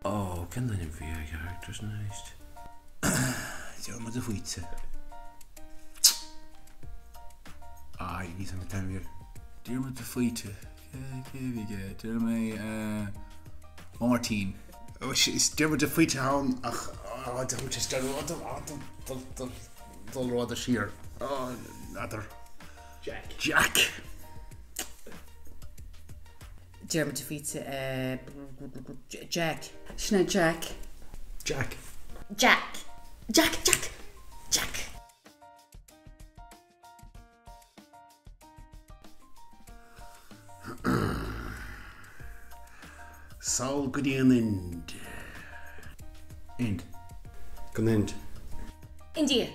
Oh, ken dan niet via characters neist. Zo met de fietsen. Ah, je niet aan de tuin weer. Duur met de fietsen. Kijk, duur mee, Martin. Oh, is er met de fietsen houden? Ach, dat moet je stellen. Wat is hier? Oh, nader. Jack. Duur met de fietsen, Jack. Snel Jack. Jack. Saul good end. End. Good end. India.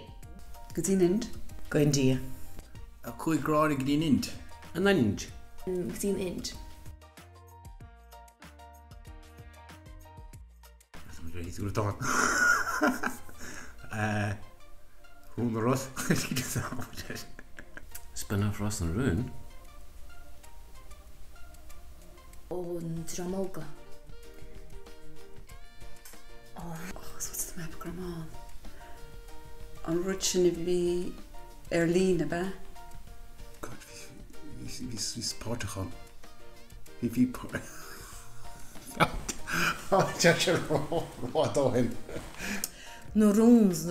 Good end. Go India. A quick rod good end. An end. Gezien Ind. Dat moet je niet goed doen. Ceisteanna Ros. Ceisteanna Ros and Rune. Oh, Dramoga. Zo is het met programma. An rutschen vi Erline ba. God, wie Portugal. Wie Oh, Jack, wat dan? Norons.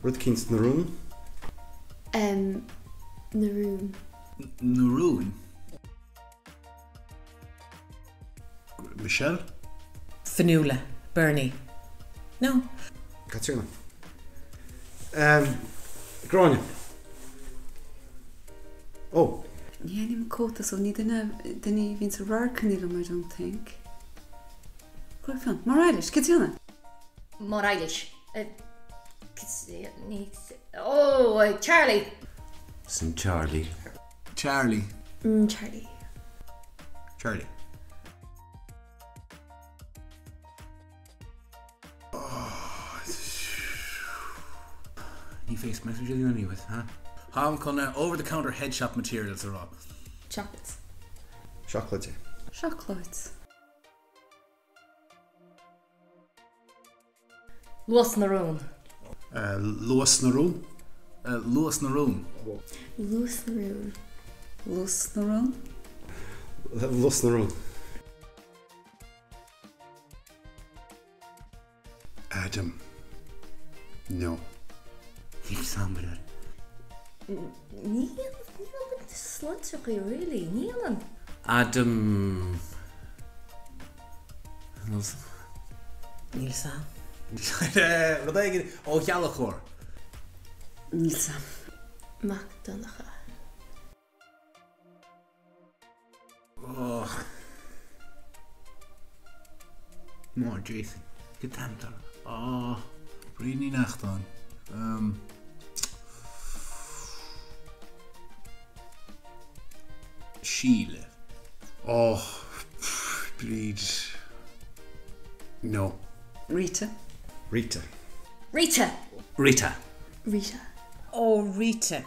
Rutkin's Naroon. Naroon. Naroon. Michelle. Fanula. Bernie. No. Katrina. Groningen. Oh. Ja, niet mijn quota zo niet. Dan vindt ze raar kanielen, I don't think. Goed van. Morales, Ceisteanna. Morales. Oh, Charlie. St. Charlie. Charlie. Charlie. Charlie. Die face message you anyway with, huh? Ham kan over-the-counter head shop materials are up. Chocolates. Chocolate. Chocolate. Los Naroon. Lois Naroon. Louis Naroon. Los Naroon. Los Naron. Lois Naroon. Adam. No. Niet samen daar. Neil with the sluts are really. Neil. Adam. Nilsa. Wat denk je? Oh, Jallachor. Nilsa. McDonagh. Oh. No, Jason. Get hem daar. Oh. Brien niet nacht aan. Chile. Oh. Please. No. Rita. Rita. Rita. Rita. Rita. Oh, Rita.